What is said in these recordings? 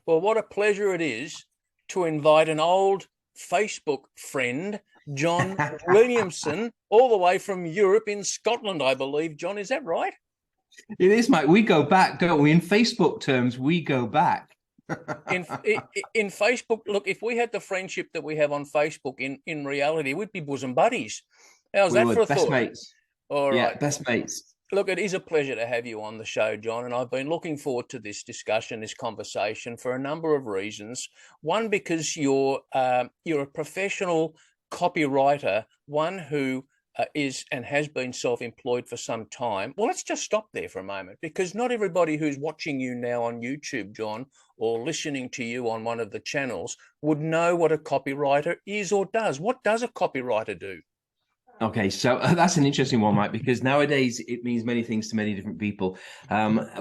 Well, what a pleasure it is to invite an old Facebook friend, John Williamson, all the way from Europe in Scotland, I believe. John, is that right? It is, Mike. We go back, don't we? In Facebook terms, we go back. In in Facebook, look, if we had the friendship that we have on Facebook, in reality, we'd be bosom buddies. How's We that for were a best thought? mates. All Yeah, right. best mates. Look, it is a pleasure to have you on the show, John, and I've been looking forward to this discussion, this conversation, for a number of reasons. One, because you're a professional copywriter, one who is and has been self-employed for some time. Well, let's just stop there for a moment, because not everybody who's watching you now on YouTube, John, or listening to you on one of the channels would know what a copywriter is or does. What does a copywriter do? Okay, so that's an interesting one, Mike, because nowadays it means many things to many different people.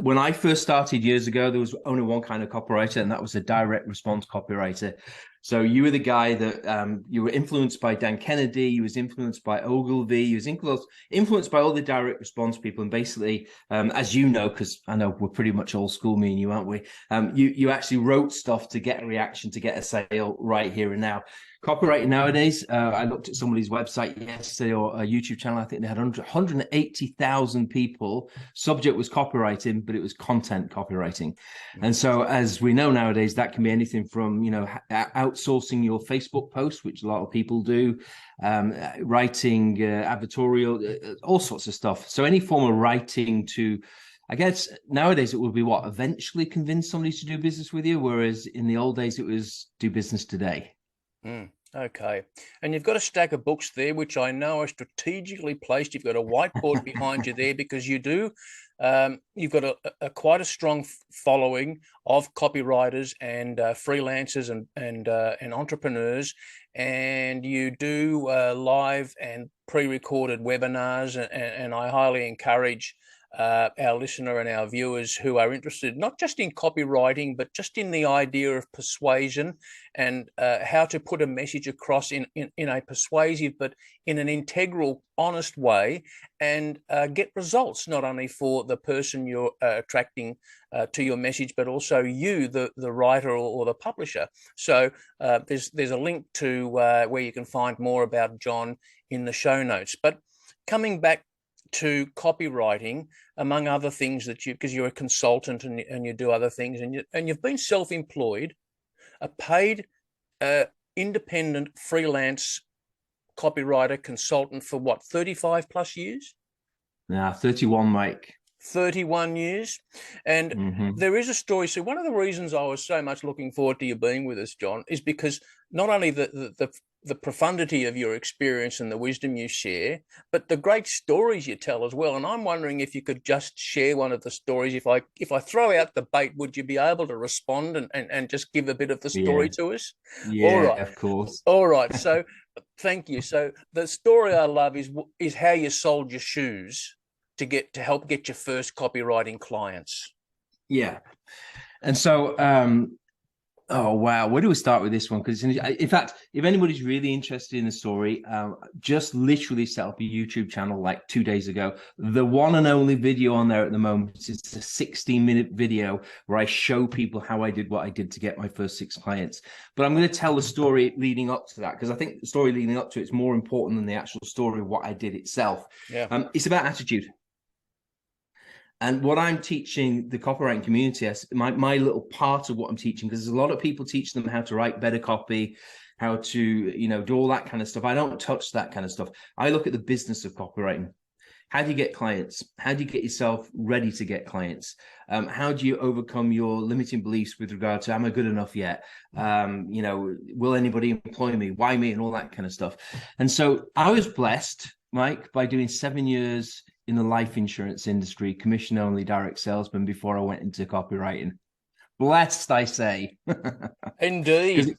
When I first started years ago, there was only one kind of copywriter, and that was a direct response copywriter. So you were the guy that you were influenced by Dan Kennedy, you was influenced by Ogilvy, you was influenced by all the direct response people. And basically, as you know, because I know we're pretty much old school, me and you, aren't we? You actually wrote stuff to get a reaction, to get a sale right here and now. Copywriting nowadays, I looked at somebody's website yesterday, or a YouTube channel. I think they had 180,000 people. Subject was copywriting, but it was content copywriting. And so, as we know nowadays, that can be anything from, outsourcing your Facebook post, which a lot of people do, writing advertorial, all sorts of stuff. So any form of writing to, I guess nowadays it would be what, eventually convince somebody to do business with you, whereas in the old days it was do business today. Okay. And you've got a stack of books there, which I know are strategically placed. You've got a whiteboard behind you there because you do. You've got quite a strong following of copywriters and freelancers and entrepreneurs, and you do live and pre-recorded webinars, and I highly encourage our listener and our viewers who are interested not just in copywriting, but just in the idea of persuasion and how to put a message across in a persuasive but in an integral, honest way, and get results, not only for the person you're attracting to your message, but also you, the writer or the publisher. So there's a link to where you can find more about John in the show notes. But coming back to copywriting, among other things that because you're a consultant and you do other things, and you've been self-employed, a paid independent freelance copywriter consultant for what, 35 plus years? Yeah, 31, Mike. 31 years. And there is a story. So one of the reasons I was so much looking forward to you being with us, John, is because not only the profundity of your experience and the wisdom you share, but the great stories you tell as well. And I'm wondering if you could just share one of the stories. If I throw out the bait, would you be able to respond and just give a bit of the story to us? Yeah, all right. Of course. All right. So thank you. So the story I love is how you sold your shoes to help get your first copywriting clients. Yeah. And so, oh, wow. Where do we start with this one? Because in fact, if anybody's really interested in the story, just literally set up a YouTube channel like 2 days ago. The one and only video on there at the moment is a 16-minute video where I show people how I did what I did to get my first 6 clients. But I'm going to tell the story leading up to that, because I think the story leading up to it is more important than the actual story of what I did itself. Yeah. It's about attitude. And what I'm teaching the copywriting community, my little part of what I'm teaching, because there's a lot of people teach them how to write better copy, how to, do all that kind of stuff. I don't touch that kind of stuff. I look at the business of copywriting. How do you get clients? How do you get yourself ready to get clients? How do you overcome your limiting beliefs with regard to, am I good enough yet? Will anybody employ me? Why me? And all that kind of stuff. And so I was blessed, Mike, by doing 7 years in the life insurance industry, commission only direct salesman, before I went into copywriting. Blessed, I say. Indeed.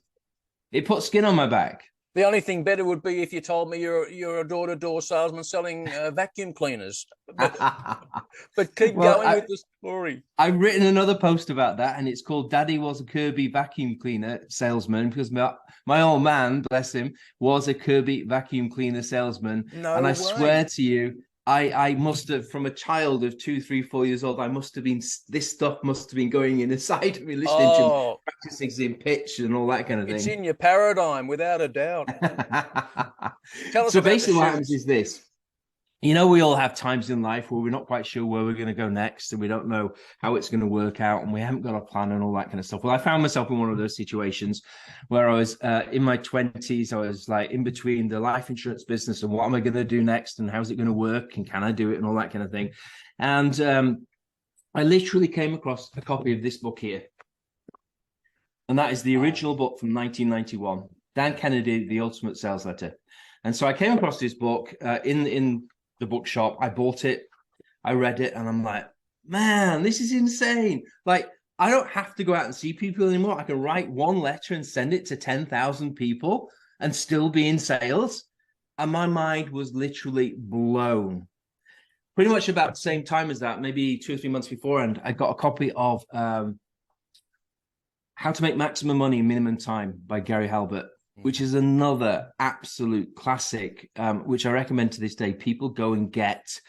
It put skin on my back. The only thing better would be if you told me you're a door-to-door salesman selling vacuum cleaners. But keep going with the story. I've written another post about that, and it's called "Daddy Was a Kirby Vacuum Cleaner Salesman," because my old man, bless him, was a Kirby vacuum cleaner salesman. No and I way. swear to you, I must have, from a child of 2, 3, 4 years old, I must have been, this stuff must have been going in inside of me, listening to Oh, practicing in pitch and all that kind of it's thing. in your paradigm, without a doubt. Tell us So about the basically what happens shoes. is this. You know, we all have times in life where we're not quite sure where we're going to go next, and we don't know how it's going to work out, and we haven't got a plan and all that kind of stuff. Well, I found myself in one of those situations where I was in my 20s. I was like in between the life insurance business and what am I going to do next, and how's it going to work, and can I do it, and all that kind of thing. And I literally came across a copy of this book here, and that is the original book from 1991, Dan Kennedy, The Ultimate Sales Letter. And so I came across this book in the bookshop. I bought it, I read it, and I'm like, man, this is insane. Like, I don't have to go out and see people anymore. I can write one letter and send it to 10,000 people and still be in sales. And my mind was literally blown. Pretty much about the same time as that, maybe 2 or 3 months before, and I got a copy of How to Make Maximum Money in Minimum Time by Gary Halbert, which is another absolute classic, which I recommend to this day. People go and get.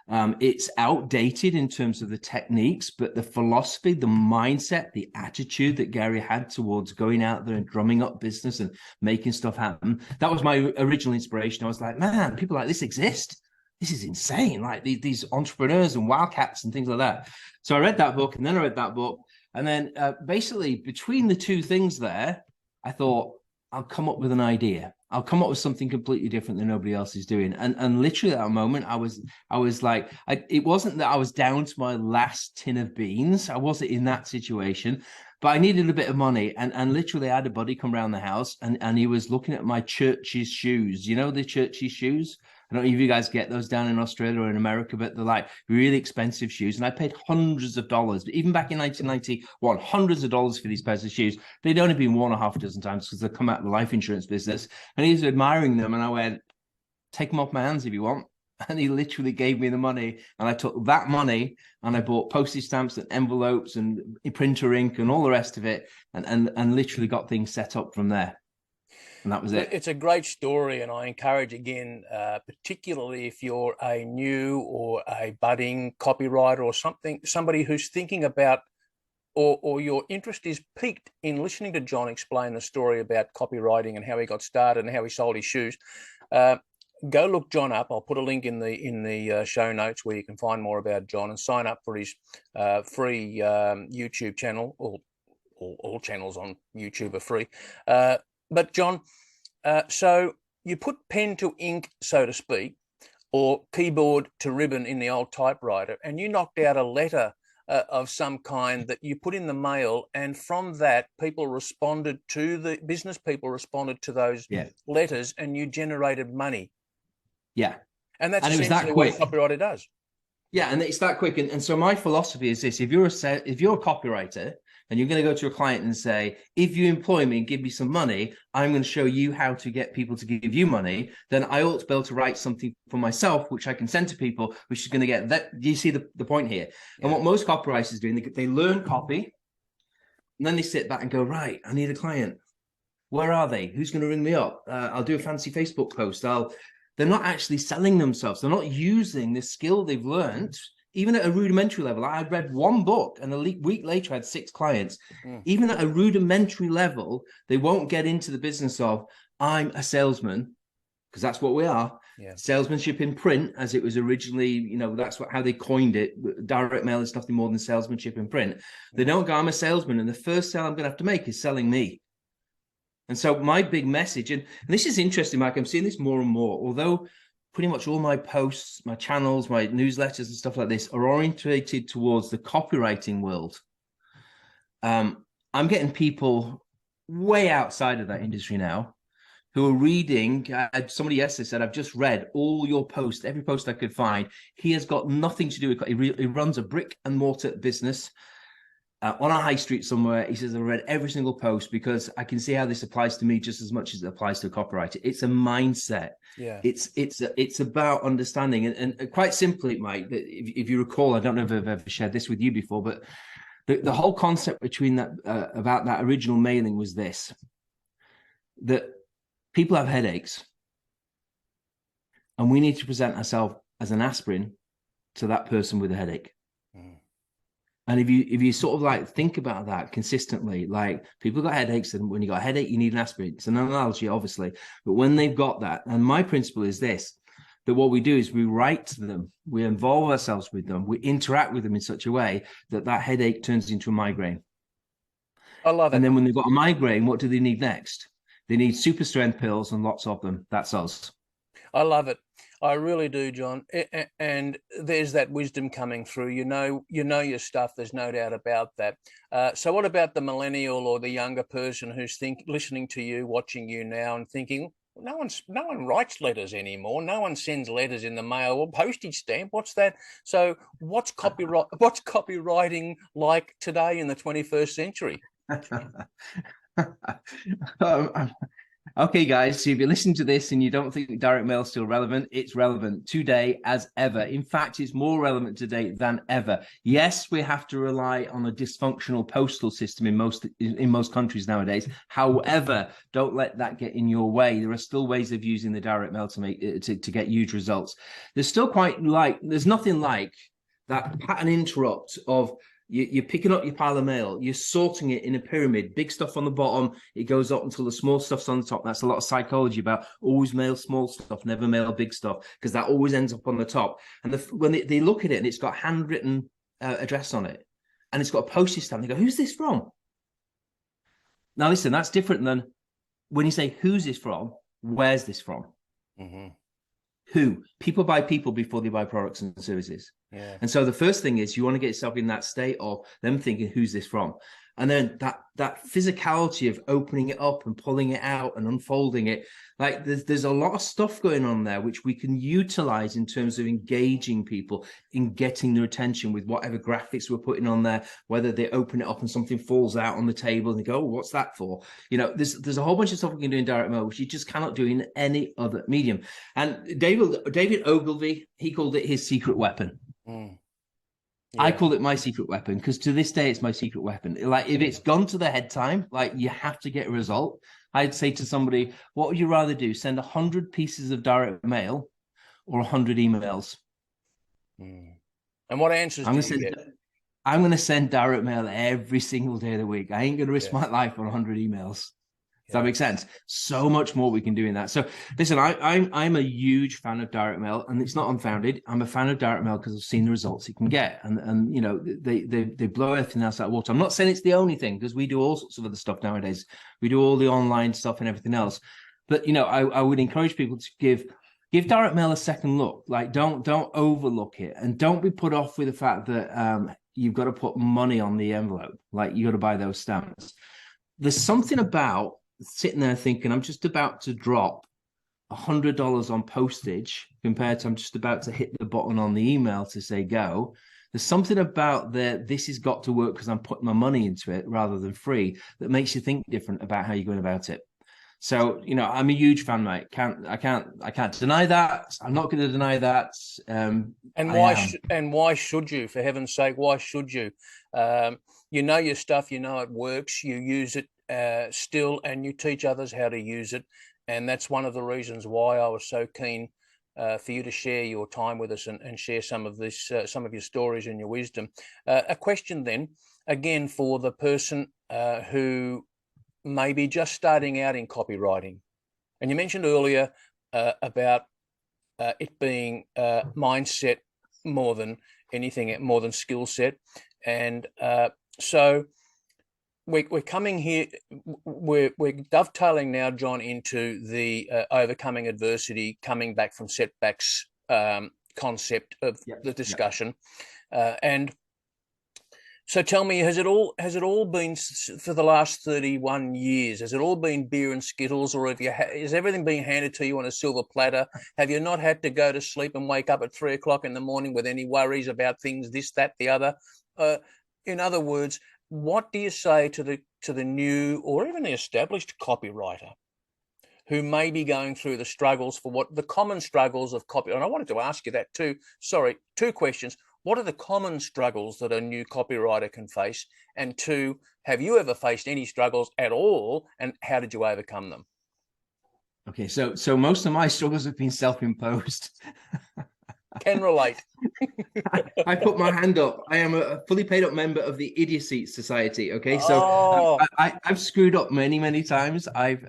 It's outdated in terms of the techniques, but the philosophy, the mindset, the attitude that Gary had towards going out there and drumming up business and making stuff happen, that was my original inspiration. I was like, man, people like this exist. This is insane. Like these entrepreneurs and wildcats and things like that. So I read that book, and then I read that book. And then basically between the two things there, I thought, I'll come up with an idea. I'll come up with something completely different than nobody else is doing. And literally at that moment, I was like, it wasn't that I was down to my last tin of beans. I wasn't in that situation, but I needed a bit of money. And literally I had a buddy come around the house, and he was looking at my church's shoes. You know, the church's shoes? I don't know if you guys get those down in Australia or in America, but they're like really expensive shoes. And I paid hundreds of dollars. But even back in 1991, hundreds of dollars for these pairs of shoes. They'd only been worn a half dozen times because they come out of the life insurance business. And he was admiring them. And I went, take them off my hands if you want. And he literally gave me the money. And I took that money and I bought postage stamps and envelopes and printer ink and all the rest of it. And literally got things set up from there. And that was it. It's a great story, and I encourage, again, particularly if you're a new or a budding copywriter or somebody who's thinking about, or your interest is piqued in listening to John explain the story about copywriting and how he got started and how he sold his shoes. Go look John up. I'll put a link in the show notes where you can find more about John, and sign up for his free YouTube channel. All channels on YouTube are free. But John, so you put pen to ink, so to speak, or keyboard to ribbon in the old typewriter, and you knocked out a letter of some kind that you put in the mail, and from that, business people responded to those letters, and you generated money. Yeah. And that's essentially what a copywriter does. Yeah, and it's that quick. And so my philosophy is this: if you're a copywriter and you're going to go to a client and say, if you employ me and give me some money, I'm going to show you how to get people to give you money, then I ought to be able to write something for myself, which I can send to people, which is going to get that. Do you see the point here? Yeah. And what most copywriters do, they learn copy, and then they sit back and go, right, I need a client. Where are they? Who's going to ring me up? I'll do a fancy Facebook post. They're not actually selling themselves. They're not using the skill they've learned. Even at a rudimentary level, I read one book and a week later I had 6 clients. Even at a rudimentary level, they won't get into the business of, I'm a salesman, because that's what we are. Yeah. Salesmanship in print, as it was originally, that's how they coined it. Direct mail is nothing more than salesmanship in print. They don't go, I'm a salesman, and the first sale I'm going to have to make is selling me. And so my big message, and this is interesting, Mike, I'm seeing this more and more, although pretty much all my posts, my channels, my newsletters and stuff like this are orientated towards the copywriting world. I'm getting people way outside of that industry now who are reading. Somebody yesterday said, I've just read all your posts, every post I could find. He has got nothing to do with, he runs a brick and mortar business on a high street somewhere. He says, I read every single post because I can see how this applies to me just as much as it applies to a copywriter. It's a mindset. Yeah, it's about understanding, and quite simply, Mike, if you recall, I don't know if I've ever shared this with you before, but the whole concept between that about that original mailing was this: that people have headaches, and we need to present ourselves as an aspirin to that person with a headache. Mm. And if you sort of like think about that consistently, like people got headaches, and when you got a headache, you need an aspirin. It's an analogy, obviously, but when they've got that, and my principle is this, that what we do is we write to them, we involve ourselves with them, we interact with them in such a way that that headache turns into a migraine. I love it. And then when they've got a migraine, what do they need next? They need super strength pills, and lots of them. That's us. I love it. I really do, John. And there's that wisdom coming through. You know your stuff. There's no doubt about that. So what about the millennial or the younger person who's listening to you, watching you now, and thinking, no one writes letters anymore. No one sends letters in the mail. Well, postage stamp. What's that? So what's copywriting like today in the 21st century? Okay, guys, so if you're listening to this and you don't think direct mail is still relevant, it's relevant today as ever. In fact, it's more relevant today than ever. Yes, we have to rely on a dysfunctional postal system in most countries nowadays. However, don't let that get in your way. There are still ways of using the direct mail to get huge results. There's still there's nothing like that pattern interrupt of you're picking up your pile of mail, you're sorting it in a pyramid, big stuff on the bottom, it goes up until the small stuff's on the top. That's a lot of psychology about always mail small stuff, never mail big stuff, because that always ends up on the top. And when they look at it and it's got handwritten address on it, and it's got a postage stamp, they go, who's this from? Now, listen, that's different than when you say, who's this from? Where's this from? Mm-hmm. Who? People buy people before they buy products and services. Yeah. And so the first thing is you want to get yourself in that state of them thinking, who's this from? And then that physicality of opening it up and pulling it out and unfolding it, like there's a lot of stuff going on there which we can utilize in terms of engaging people, in getting their attention with whatever graphics we're putting on there, whether they open it up and something falls out on the table and they go, oh, what's that for? You know, there's a whole bunch of stuff we can do in direct mail which you just cannot do in any other medium. And David Ogilvy, he called it his secret weapon. Mm. Yeah. I call it my secret weapon because to this day, it's my secret weapon. Like if it's gone to the head time, like you have to get a result. I'd say to somebody, what would you rather do? Send 100 pieces of direct mail or 100 emails? Mm. And what answers do you get? I'm going to send direct mail every single day of the week. I ain't going to risk my life on 100 emails. Does that make sense? So much more we can do in that. So listen, I'm a huge fan of direct mail, and it's not unfounded. I'm a fan of direct mail because I've seen the results it can get, and you know they blow everything else out of water. I'm not saying it's the only thing because we do all sorts of other stuff nowadays. We do all the online stuff and everything else. But you know, I would encourage people to give direct mail a second look. Like don't overlook it, and don't be put off with the fact that you've got to put money on the envelope. Like you got to buy those stamps. There's something about sitting there thinking, I'm just about to drop $100 on postage compared to I'm just about to hit the button on the email to say go. There's something about this has got to work because I'm putting my money into it rather than free that makes you think different about how you're going about it. So, you know, I'm a huge fan, mate. I can't deny that. I'm not going to deny that. And why should you? For heaven's sake, why should you? You know your stuff. You know it works. You use it still, and you teach others how to use it. And that's one of the reasons why I was so keen for you to share your time with us and share some of this, some of your stories and your wisdom. A question then, again, for the person who may be just starting out in copywriting. And you mentioned earlier about it being mindset more than anything, more than skill set. And so we're coming here, we're dovetailing now, John, into the overcoming adversity, coming back from setbacks concept of the discussion. And so tell me, has it all been for the last 31 years? Has it all been beer and Skittles, or is everything being handed to you on a silver platter? Have you not had to go to sleep and wake up at 3 o'clock in the morning with any worries about things, this, that, the other? In other words, what do you say to the new or even the established copywriter who may be going through the struggles the common struggles of copy? And I wanted to ask you that too. Sorry, 2 questions. What are the common struggles that a new copywriter can face? And 2, have you ever faced any struggles at all, and how did you overcome them? Okay, so most of my struggles have been self-imposed. Can relate. I put my hand up. I am a fully paid up member of the Idiocy Society. Okay, so Oh, I've screwed up many times. I've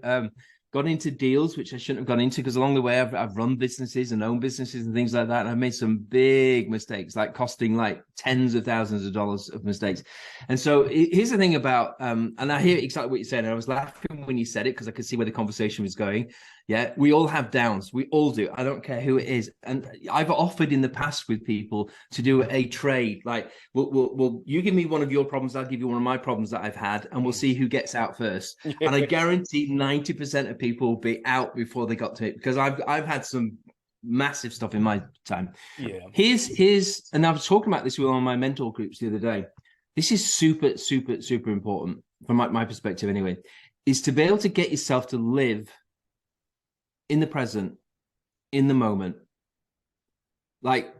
got into deals which I shouldn't have gone into because along the way I've run businesses and owned businesses and things like that. And I've made some big mistakes, like costing like tens of thousands of dollars of mistakes. And so here's the thing about and I hear exactly what you said. And I was laughing when you said it because I could see where the conversation was going. Yeah, we all have downs. We all do. I don't care who it is. And I've offered in the past with people to do a trade. Like, we'll you give me one of your problems, I'll give you one of my problems that I've had, and we'll see who gets out first. And I guarantee 90% of people will be out before they got to it because I've had some massive stuff in my time. Yeah. Here's, and I was talking about this with one of my mentor groups the other day. This is super important from my perspective anyway, is to be able to get yourself to live in the present, in the moment, like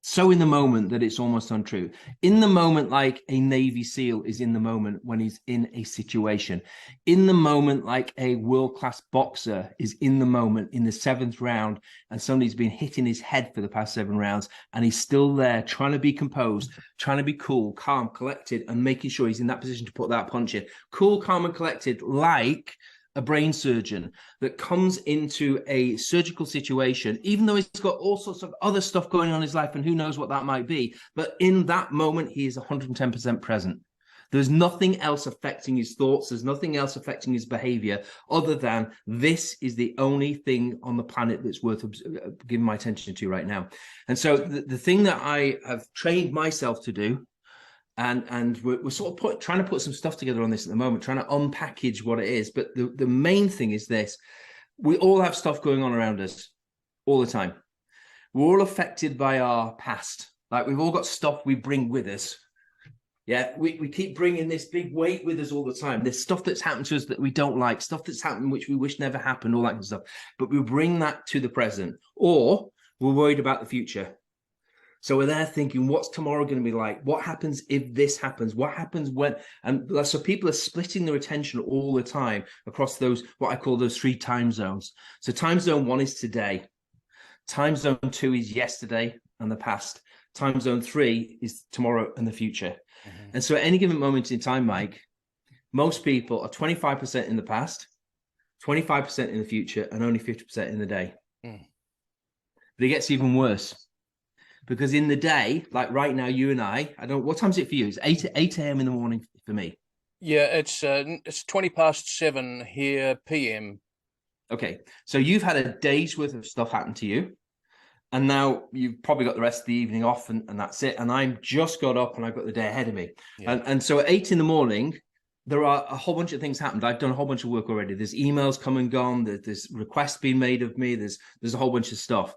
so in the moment that it's almost untrue. In the moment, like a Navy SEAL is in the moment when he's in a situation. In the moment, like a world-class boxer is in the moment in the 7th round and somebody's been hitting his head for the past 7 rounds and he's still there trying to be composed, trying to be cool, calm, collected, and making sure he's in that position to put that punch in. Cool, calm, and collected, like a brain surgeon that comes into a surgical situation, even though he's got all sorts of other stuff going on in his life and who knows what that might be. But in that moment, he is 110% present. There's nothing else affecting his thoughts. There's nothing else affecting his behavior other than this is the only thing on the planet that's worth giving my attention to right now. And so the thing that I have trained myself to do, and we're sort of trying to put some stuff together on this at the moment, trying to unpackage what it is. But the main thing is this: we all have stuff going on around us all the time. We're all affected by our past. Like, we've all got stuff we bring with us. Yeah, we keep bringing this big weight with us all the time. There's stuff that's happened to us that we don't like, stuff that's happened which we wish never happened, all that kind of stuff. But we bring that to the present, or we're worried about the future. So we're there thinking, what's tomorrow going to be like? What happens if this happens? What happens when? And so people are splitting their attention all the time across those, what I call those 3 time zones. So time zone 1 is today. Time zone 2 is yesterday and the past. Time zone 3 is tomorrow and the future. Mm-hmm. And so at any given moment in time, Mike, most people are 25% in the past, 25% in the future, and only 50% in the day. Mm. But it gets even worse. Because in the day, like right now, you and I don't. What time is it for you? It's 8 a.m. in the morning for me. Yeah, it's 20 past 7 here p.m. Okay, so you've had a day's worth of stuff happen to you, and now you've probably got the rest of the evening off, and that's it. And I'm just got up, and I've got the day ahead of me. Yeah. And so at 8 in the morning, there are a whole bunch of things happened. I've done a whole bunch of work already. There's emails come and gone. There's requests being made of me. There's a whole bunch of stuff.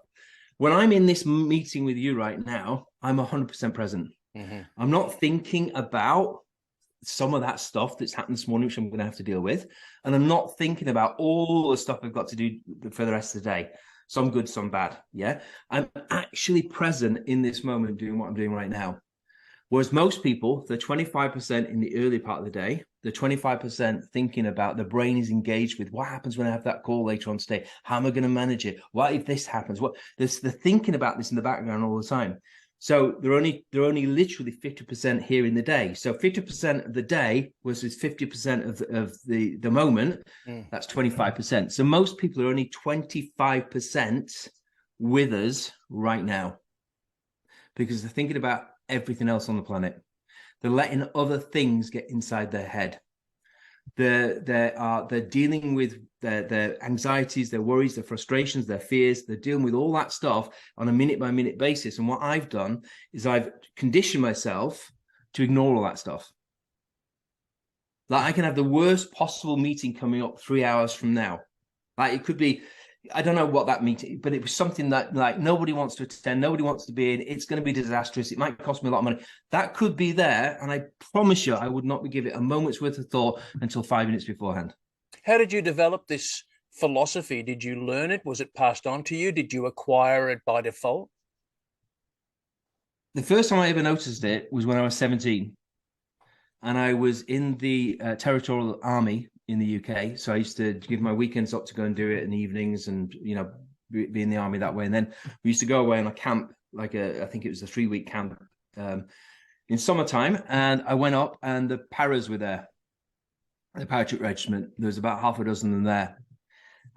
When I'm in this meeting with you right now, I'm 100% present. Mm-hmm. I'm not thinking about some of that stuff that's happened this morning, which I'm going to have to deal with. And I'm not thinking about all the stuff I've got to do for the rest of the day. Some good, some bad. Yeah. I'm actually present in this moment doing what I'm doing right now. Whereas most people, they're 25% in the early part of the day, the 25% thinking about, the brain is engaged with what happens when I have that call later on today. How am I going to manage it? What if this happens? They're thinking about this in the background all the time. So they're only literally 50% here in the day. So 50% of the day versus 50% of the moment, that's 25%. So most people are only 25% with us right now because they're thinking about everything else on the planet. They're letting other things get inside their head. They're dealing with their anxieties, their worries, their frustrations, their fears. They're dealing with all that stuff on a minute by minute basis. And what I've done is I've conditioned myself to ignore all that stuff. Like, I can have the worst possible meeting coming up 3 hours from now. Like, it could be, I don't know what that meeting, but it was something that like nobody wants to attend, nobody wants to be in. It's going to be disastrous. It might cost me a lot of money. That could be there, and I promise you, I would not give it a moment's worth of thought until 5 minutes beforehand. How did you develop this philosophy? Did you learn it? Was it passed on to you? Did you acquire it by default? The first time I ever noticed it was when I was 17, and I was in the territorial army in the UK. So I used to give my weekends up to go and do it in the evenings and, be in the army that way. And then we used to go away on a camp, I think it was a 3-week camp in summertime. And I went up and the paras were there, the parachute regiment. There was about half a dozen of them there.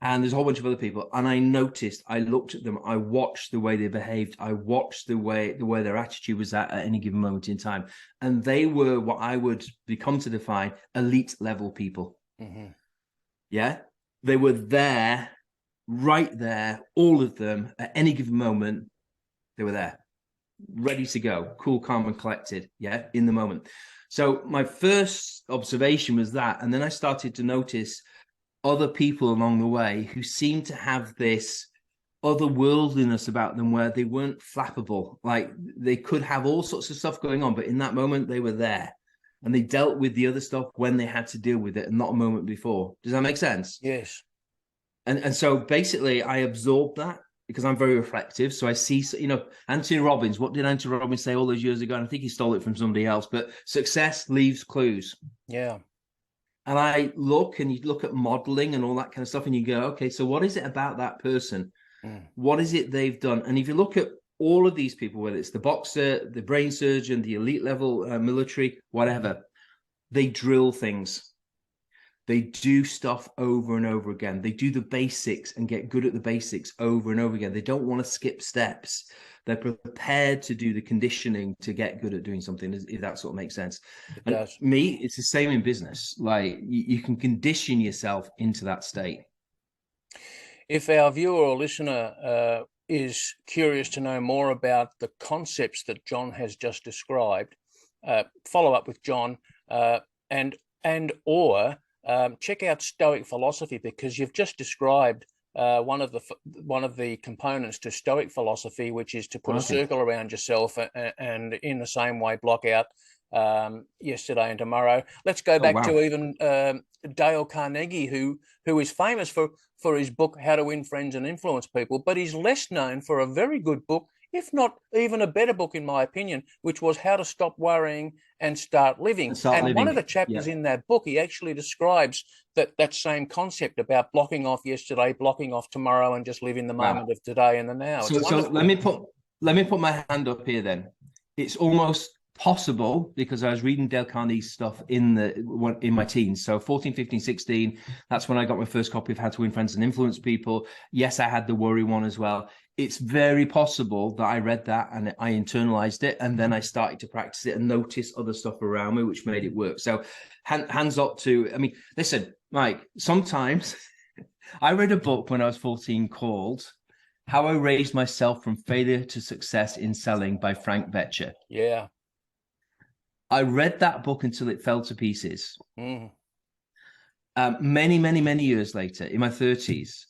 And there's a whole bunch of other people. And I noticed, I looked at them, I watched the way they behaved. I watched the way their attitude was at any given moment in time. And they were what I would become to define elite level people. Mm-hmm. Yeah. They were there, right there, all of them at any given moment. They were there, ready to go, cool, calm, and collected. Yeah. In the moment. So my first observation was that. And then I started to notice other people along the way who seemed to have this otherworldliness about them where they weren't flappable. Like they could have all sorts of stuff going on, but in that moment they were there and they dealt with the other stuff when they had to deal with it and not a moment before. Does that make sense? Yes. And so basically I absorbed that because I'm very reflective. So I see, Anthony Robbins, what did Anthony Robbins say all those years ago? And I think he stole it from somebody else, but success leaves clues. Yeah. And I look and you look at modeling and all that kind of stuff and you go, okay, so what is it about that person? What is it they've done? And if you look at all of these people, whether it's the boxer, the brain surgeon, the elite level military, whatever, they drill things. They do stuff over and over again. They do the basics and get good at the basics over and over again. They don't want to skip steps. They're prepared to do the conditioning to get good at doing something, if that sort of makes sense. It does. Me, it's the same in business. Like you can condition yourself into that state. If our viewer or listener is curious to know more about the concepts that John has just described, follow up with John or check out Stoic philosophy, because you've just described one of the components to Stoic philosophy, which is to put a circle around yourself and in the same way block out yesterday and tomorrow. Let's go back to even Dale Carnegie, who is famous for his book How to Win Friends and Influence People, but he's less known for a very good book, if not even a better book, in my opinion, which was How to Stop Worrying and Start Living. One of the chapters in that book, he actually describes that same concept about blocking off yesterday, blocking off tomorrow, and just living the moment of today and the now. So let me put my hand up here then. It's almost possible, because I was reading Dale Carnegie's stuff in my teens. So 14, 15, 16, that's when I got my first copy of How to Win Friends and Influence People. Yes, I had the worry one as well. It's very possible that I read that and I internalized it, and then I started to practice it and notice other stuff around me, which made it work. So hands up to, listen, Mike, sometimes I read a book when I was 14 called How I Raised Myself from Failure to Success in Selling by Frank Vetcher. Yeah. I read that book until it fell to pieces. Many, many, many years later, in my 30s,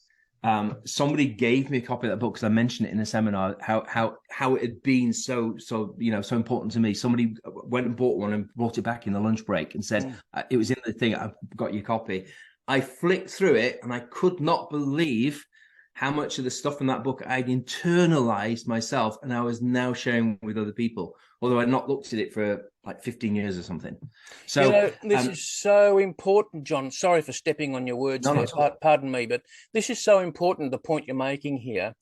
somebody gave me a copy of that book because I mentioned it in a seminar, how it had been so important to me. Somebody went and bought one and brought it back in the lunch break and said, it was in the thing, I've got your copy. I flicked through it and I could not believe how much of the stuff in that book I'd internalized myself, and I was now sharing with other people, although I'd not looked at it for like 15 years or something. So this is so important, John. Sorry for stepping on your words there. Pardon me, but this is so important, the point you're making here.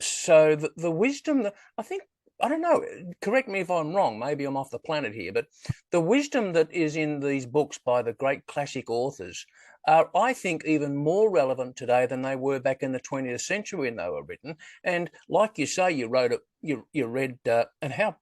So the wisdom that I don't know, correct me if I'm wrong, maybe I'm off the planet here, but the wisdom that is in these books by the great classic authors are, I think, even more relevant today than they were back in the 20th century when they were written. And like you say, you wrote it, you read, and how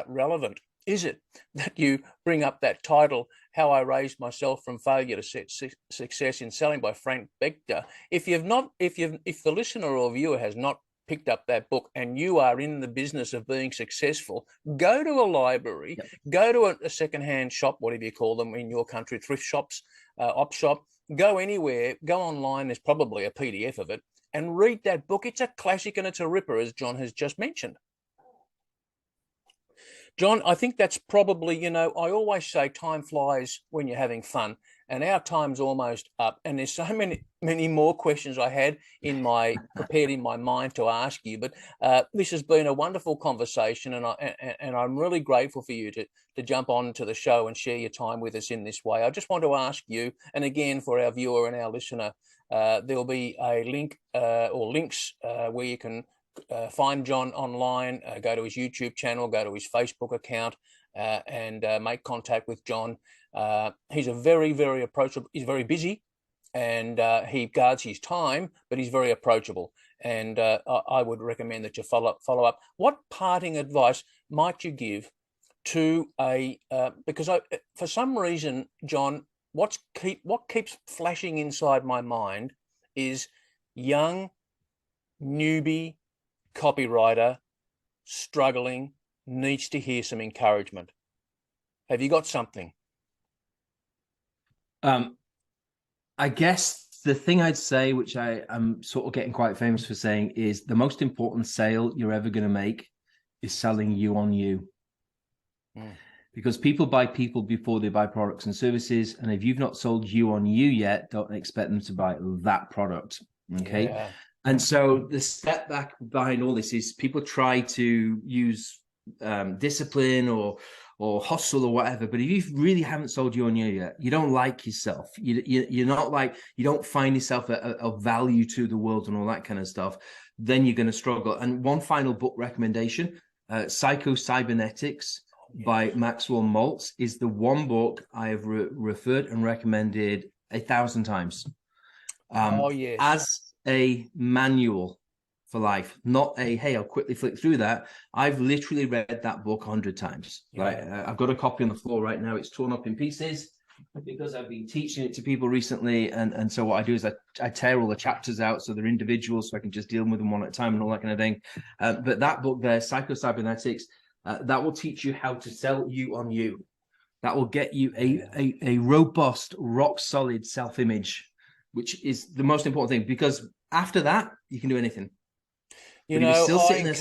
relevant is it that you bring up that title, How I Raised Myself from Failure to Success in Selling by Frank Vetcher? If the listener or viewer has not picked up that book and you are in the business of being successful, go to a library, go to a secondhand shop, whatever you call them in your country, thrift shops, op shop, go anywhere, go online, there's probably a PDF of it, and read that book. It's a classic and it's a ripper, as John has just mentioned. John, I think that's probably, I always say time flies when you're having fun, and our time's almost up. And there's so many more questions I had prepared in my mind to ask you. But this has been a wonderful conversation, and I'm really grateful for you to jump on to the show and share your time with us in this way. I just want to ask you, and again for our viewer and our listener, there'll be a link or links where you can find John online, go to his YouTube channel, go to his Facebook account, and make contact with John. He's a very, very approachable. He's very busy, and he guards his time, but he's very approachable. And I would recommend that you follow up. What parting advice might you give to because for some reason, John, what keeps flashing inside my mind is young, newbie copywriter struggling, needs to hear some encouragement. Have you got something? I guess the thing I'd say, which I'm sort of getting quite famous for saying, is the most important sale you're ever going to make is selling you on you. Because people buy people before they buy products and services. And if you've not sold you on you yet, don't expect them to buy that product. Okay. Yeah. And so the step back behind all this is people try to use discipline or hustle or whatever. But if you really haven't sold you on you yet, you don't like yourself. You're not like, you don't find yourself of value to the world and all that kind of stuff, then you're going to struggle. And one final book recommendation, Psycho-Cybernetics by Maxwell Maltz is the one book I have referred and recommended 1,000 times. Yes. As a manual for life, not a, hey, I'll quickly flick through that. I've literally read that book 100 times. Yeah. Right? I've got a copy on the floor right now. It's torn up in pieces because I've been teaching it to people recently. And so what I do is I tear all the chapters out so they're individuals so I can just deal with them one at a time and all that kind of thing. But that book there, Psycho-Cybernetics, that will teach you how to sell you on you. That will get you a robust, rock solid self-image, which is the most important thing, because after that, you can do anything. You know, still sitting there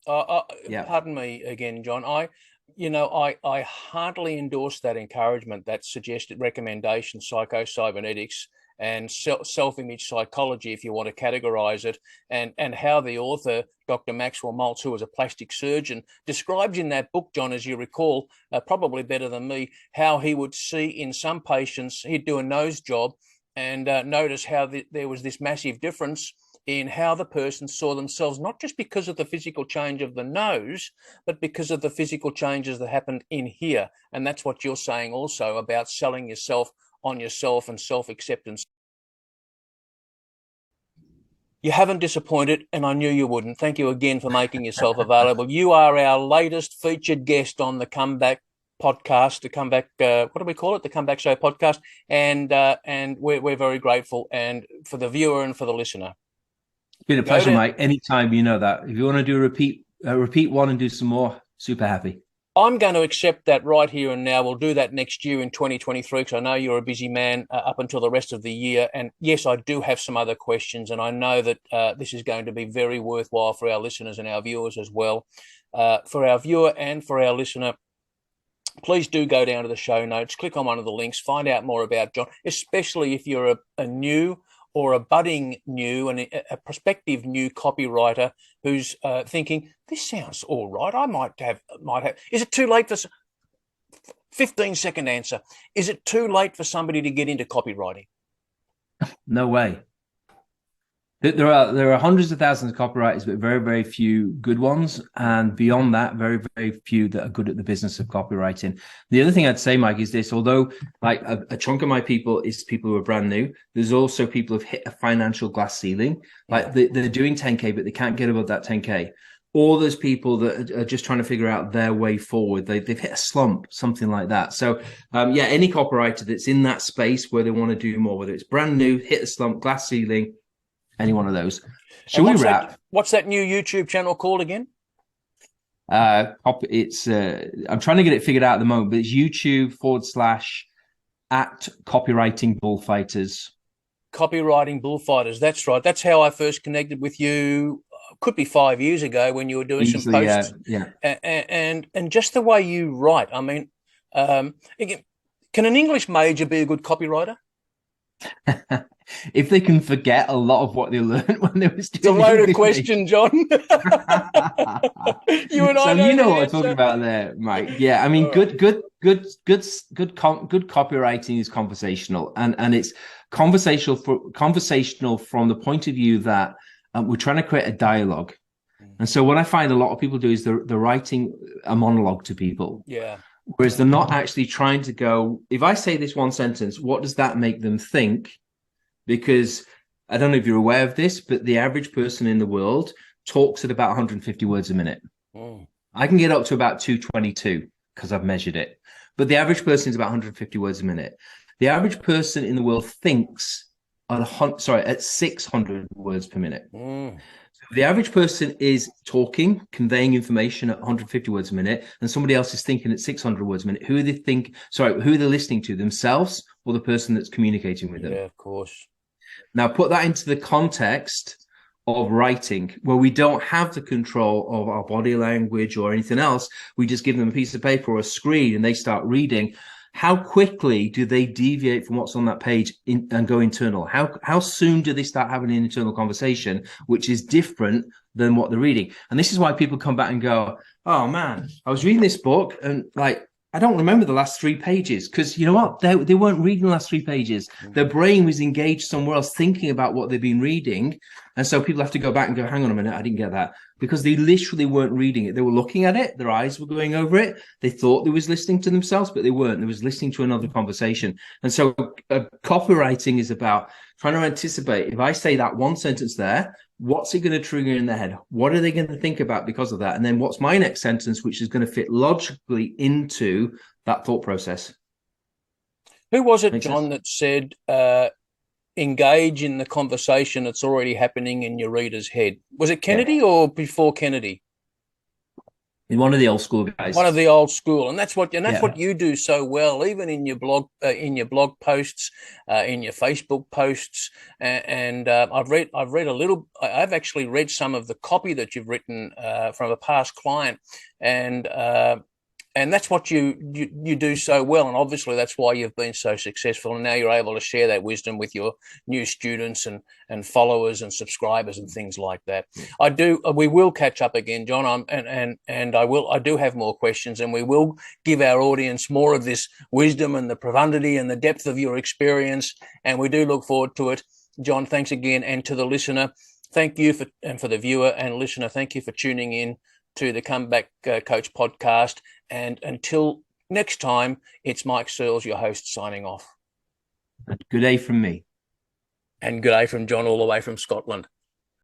pardon me again, John. I heartily endorse that encouragement, that suggested recommendation, psycho-cybernetics and self-image psychology, if you want to categorize it, and how the author, Dr. Maxwell Maltz, who was a plastic surgeon, describes in that book, John, as you recall, probably better than me, how he would see in some patients, he'd do a nose job and notice how there was this massive difference in how the person saw themselves, not just because of the physical change of the nose, but because of the physical changes that happened in here. And that's what you're saying also about selling yourself on yourself and self-acceptance. You haven't disappointed, and I knew you wouldn't. Thank you again for making yourself available. You are our latest featured guest on the Comeback podcast, the Comeback, what do we call it? The Comeback Show podcast. And we're very grateful, and for the viewer and for the listener. It's been a pleasure, Mike. Anytime, you know that. If you want to do a repeat one and do some more, super happy. I'm going to accept that right here and now. We'll do that next year in 2023, because I know you're a busy man up until the rest of the year. And yes, I do have some other questions, and I know that this is going to be very worthwhile for our listeners and our viewers as well. For our viewer and for our listener, please do go down to the show notes, click on one of the links, find out more about John, especially if you're a new or a budding new and a prospective new copywriter who's thinking, this sounds all right. I might have. Is it too late for 15-second answer? Is it too late for somebody to get into copywriting? No way. There are hundreds of thousands of copywriters, but very, very few good ones. And beyond that, very, very few that are good at the business of copywriting. The other thing I'd say, Mike, is this: although like a chunk of my people is people who are brand new, there's also people who've hit a financial glass ceiling. Like they're doing 10K, but they can't get above that 10K. All those people that are just trying to figure out their way forward, they've hit a slump, something like that. So any copywriter that's in that space where they want to do more, whether it's brand new, hit a slump, glass ceiling, any one of those. Should we wrap? What's that new YouTube channel called again? It's I'm trying to get it figured out at the moment, but it's YouTube /Copywriting Bullfighters. Copywriting Bullfighters. That's right. That's how I first connected with you. could be 5 years ago when you were doing some Easily, posts, yeah. and just the way you write. I mean, again, can an English major be a good copywriter? If they can forget a lot of what they learned when they were It's a doing loaded English question, John. You and I So know you know the what I'm answer. talking about there, Mike. Yeah, I mean, All right. good copywriting is conversational, and it's conversational from the point of view that we're trying to create a dialogue. And so what I find a lot of people do is they're writing a monologue to people. Yeah. Whereas they're not actually trying to go, if I say this one sentence, what does that make them think? Because I don't know if you're aware of this, but the average person in the world talks at about 150 words a minute. I can get up to about 222 because I've measured it. But the average person is about 150 words a minute. The average person in the world thinks at 600 words per minute. The average person is talking, conveying information at 150 words a minute, and somebody else is thinking at 600 words a minute. Who are they listening to, themselves or the person that's communicating with them? Yeah, of course. Now, put that into the context of writing, where we don't have the control of our body language or anything else. We just give them a piece of paper or a screen and they start reading. How quickly do they deviate from what's on that page and go internal? How soon do they start having an internal conversation, which is different than what they're reading? And this is why people come back and go, oh man, I was reading this book and like, I don't remember the last 3 pages, because you know what? They weren't reading the last 3 pages. Their brain was engaged somewhere else thinking about what they've been reading. And so people have to go back and go, hang on a minute, I didn't get that. Because they literally weren't reading it. They were looking at it. Their eyes were going over it. They thought they was listening to themselves, but they weren't. They was listening to another conversation. And so copywriting is about trying to anticipate. If I say that one sentence there, what's it going to trigger in their head? What are they going to think about because of that? And then what's my next sentence, which is going to fit logically into that thought process? Who was it, Make John, sense? that said, engage in the conversation that's already happening in your reader's head? Was it Kennedy or before Kennedy? In one of the old school guys. One of the old school, and that's what Yeah. what you do so well, even in your blog posts, in your Facebook posts, and I've actually read some of the copy that you've written from a past client, and that's what you do so well, and obviously that's why you've been so successful, and now you're able to share that wisdom with your new students and followers and subscribers and things like that. We will catch up again, John. I do have more questions, and we will give our audience more of this wisdom and the profundity and the depth of your experience, and we do look forward to it. John, thanks again, and to the listener, thank you for the viewer and listener, thank you for tuning in to the Comeback Coach podcast. And until next time, it's Mike Searles, your host, signing off. Good day from me. And good day from John, all the way from Scotland.